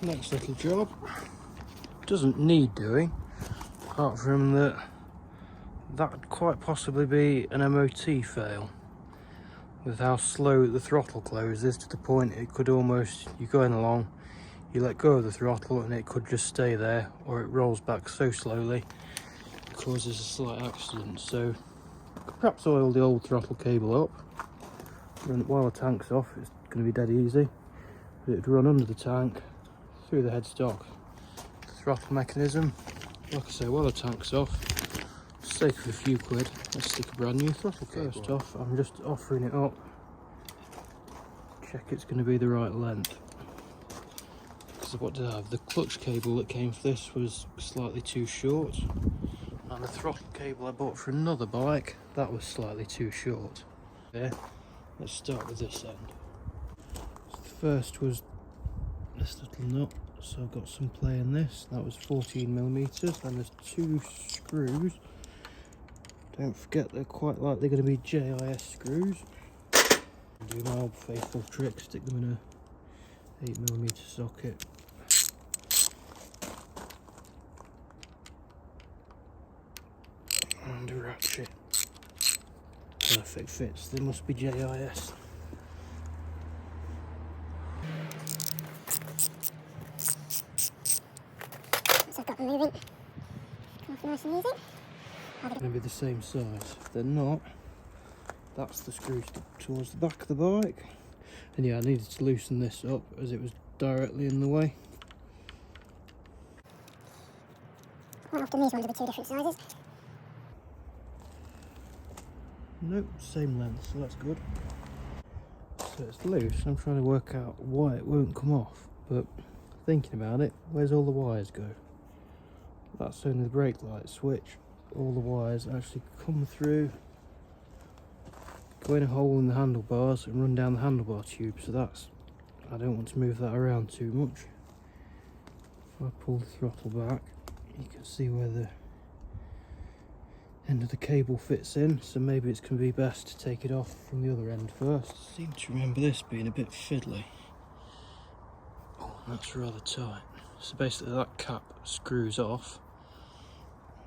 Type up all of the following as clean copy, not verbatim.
Next little job doesn't need doing, apart from that could quite possibly be an MOT fail with how slow the throttle closes, to the point it could almost, you're going along, you let go of the throttle and it could just stay there, or it rolls back so slowly it causes a slight accident. So perhaps oil the old throttle cable up, and while the tank's off it's going to be dead easy. It'd run under the tank, through the headstock, the throttle mechanism. Like I say, while the tank's off, for the sake of a few quid, let's stick a brand new throttle cable. First off, I'm just offering it up, check it's going to be the right length. Because what did I have? The clutch cable that came for this was slightly too short, and the throttle cable I bought for another bike, that was slightly too short. Yeah, let's start with this end. So the first was this little nut, so I've got some play in this. That was 14mm, and there's two screws. Don't forget they're quite likely going to be JIS screws. Do my old faithful trick, stick them in a 8mm socket. And a ratchet. Perfect fits, they must be JIS. So I've got them moving. Come off nice and easy. They're going to be the same size. If they're not, that's the screw towards the back of the bike. And yeah, I needed to loosen this up as it was directly in the way. Quite often these ones will be two different sizes. Nope, same length, so that's good. So it's loose. I'm trying to work out why it won't come off, but thinking about it, where's all the wires go? That's only the brake light switch. All the wires actually come through, go in a hole in the handlebars and run down the handlebar tube, so that's, I don't want to move that around too much. If I pull the throttle back, you can see where the end of the cable fits in, so maybe it's going to be best to take it off from the other end first. I seem to remember this being a bit fiddly. Oh, that's rather tight. So basically that cap screws off.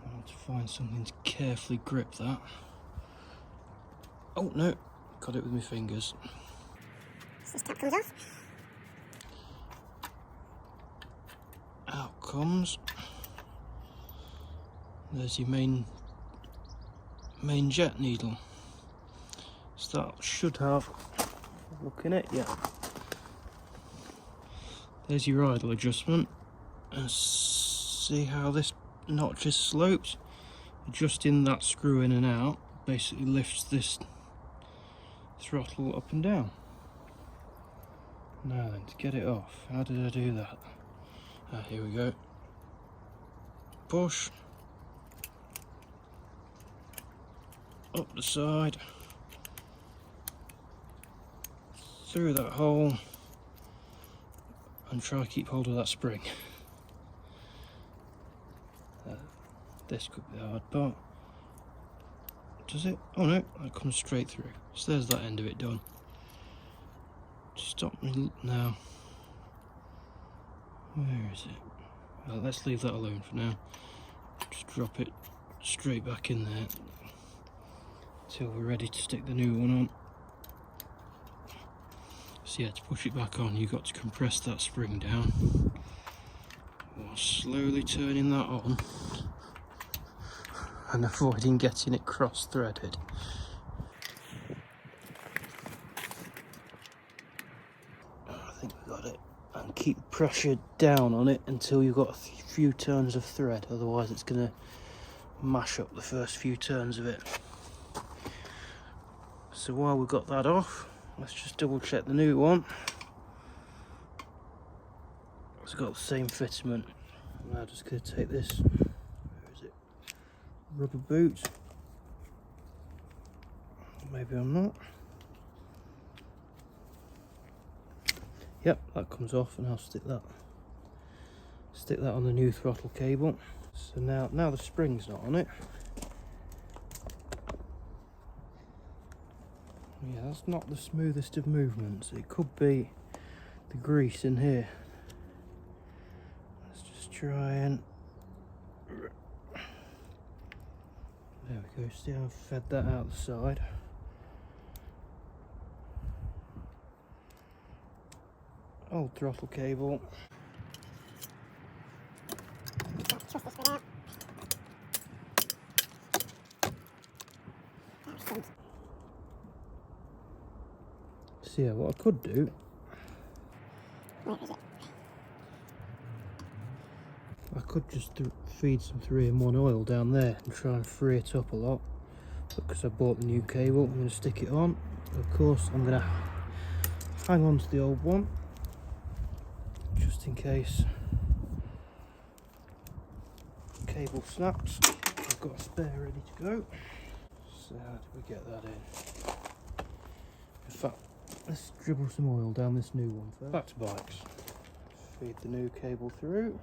I want to find something to carefully grip that. Oh no, got it with my fingers. So this cap comes off. Out comes. There's your main jet needle. So that should have, look in it, yeah. There's your idle adjustment. And see how this notch is sloped? Adjusting that screw in and out basically lifts this throttle up and down. Now then, to get it off, how did I do that? Here we go. Push. Up the side. Through that hole. And try to keep hold of that spring. This could be the hard part. Does it? Oh no, that comes straight through. So there's that end of it done. Stop me now. Where is it? Well, let's leave that alone for now. Just drop it straight back in there until we're ready to stick the new one on. So yeah, to push it back on, you've got to compress that spring down while slowly turning that on and avoiding getting it cross-threaded. I think we got it. And keep pressure down on it until you've got a few turns of thread, otherwise it's going to mash up the first few turns of it. So while we've got that off, let's just double check the new one. It's got the same fitment. I'm now just going to take this, where is it, rubber boot. Maybe I'm not. Yep, that comes off, and I'll stick that on the new throttle cable. So now the spring's not on it. Yeah, that's not the smoothest of movements. It could be the grease in here. try and... There we go, see how I've fed that out the side. Old throttle cable. Twist this bit out. That stinks. So yeah, what I could do, Where is it? I could just feed some 3-in-1 oil down there and try and free it up a lot. But because I bought the new cable, I'm going to stick it on. Of course, I'm going to hang on to the old one, just in case the cable snaps. I've got a spare ready to go. So how do we get that in? In fact, let's dribble some oil down this new one first. Back to bikes. Feed the new cable through.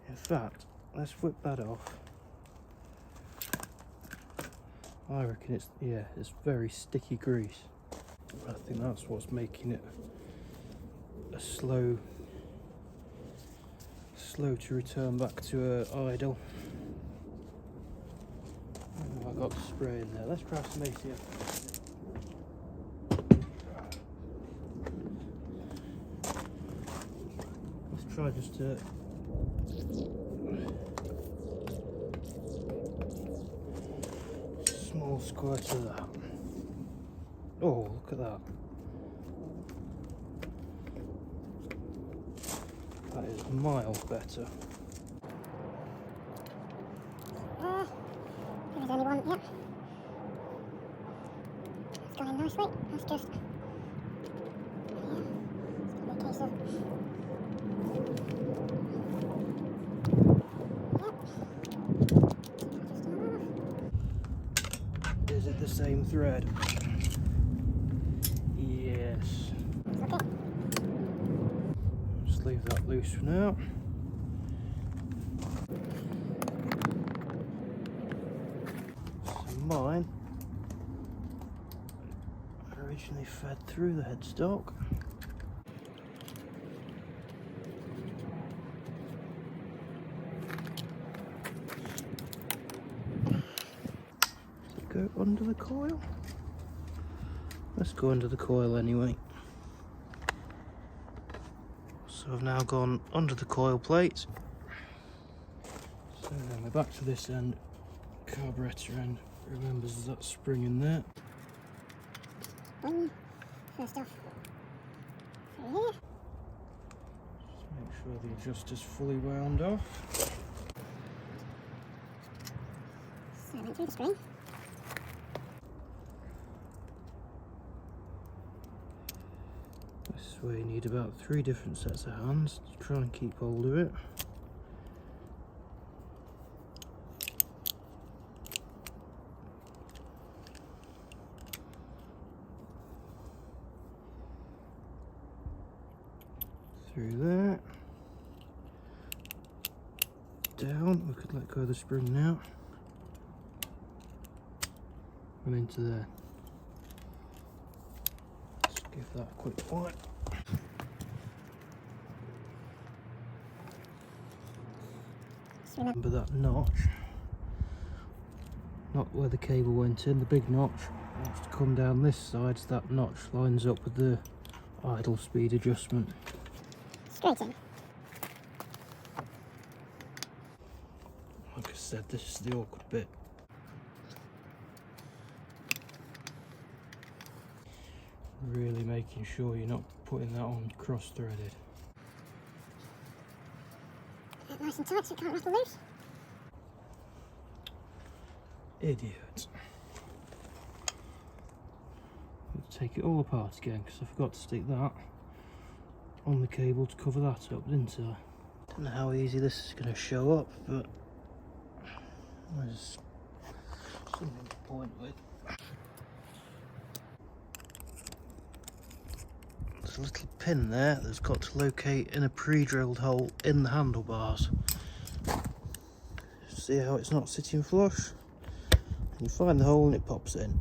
In fact, let's whip that off. I reckon it's very sticky grease. I think that's what's making it a slow to return back to idle. Oh, I got the spray in there. Let's try some ATF. Let's try just to small squirt of that. Oh, look at that. That is miles better. There's only one, yep. It's gone in nicely. That's just... yeah, it's going to be a case of... yep. Is it the same thread? Yes. It's okay. Just leave that loose for now. So mine originally fed through the headstock. Go under the coil. Let's go under the coil anyway. So I've now gone under the coil plate. So then we're back to this end, carburetor end. Remembers that spring in there. First off, through here. Just make sure the adjuster's fully wound off. So I went through the spring. This way you need about 3 different sets of hands to try and keep hold of it. Through there. Down, we could let go of the spring now. And into there. Let's give that a quick wipe. Remember that notch, not where the cable went in, the big notch wants to come down this side, so that notch lines up with the idle speed adjustment. Straight in. Like I said, this is the awkward bit. Really making sure you're not putting that on cross-threaded. Nice and tight so it can't rattle loose. Idiot. Let's take it all apart again because I forgot to stick that on the cable to cover that up, didn't I? Don't know how easy this is going to show up, but there's something to point with. There's a little pin there that's got to locate in a pre-drilled hole in the handlebars. See how it's not sitting flush? And you find the hole and it pops in.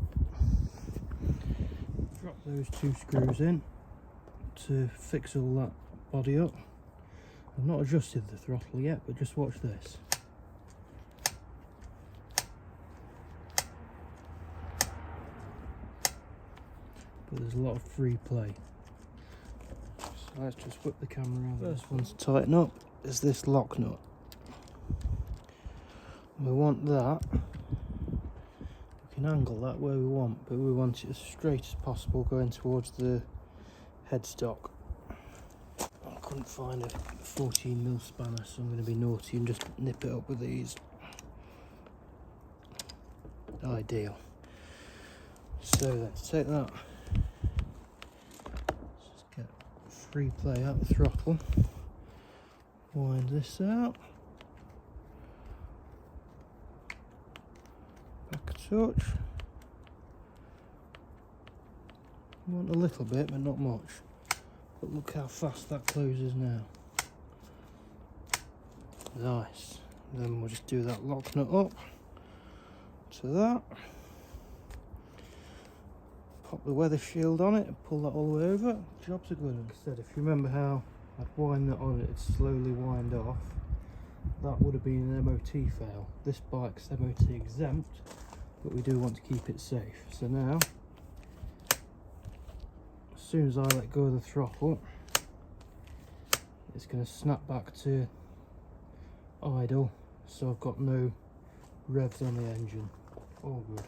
Drop those 2 screws in. to fix all that body up. I've not adjusted the throttle yet, but just watch this. But there's a lot of free play. So let's just whip the camera around. First one to tighten up is this lock nut. We want that. We can angle that where we want, but we want it as straight as possible going towards the headstock. I couldn't find a 14mm spanner, so I'm going to be naughty and just nip it up with these. Ideal. So let's take that. Let's just get free play out the throttle. Wind this out. Back a touch. Want a little bit, but not much. But look how fast that closes now. Nice. Then we'll just do that lock nut up to that. Pop the weather shield on it and pull that all the way over. Jobs are good. Instead, if you remember how I'd wind that on, it'd slowly wind off. That would have been an MOT fail. This bike's MOT exempt, but we do want to keep it safe. So now, as soon as I let go of the throttle, it's going to snap back to idle, so I've got no revs on the engine. All good.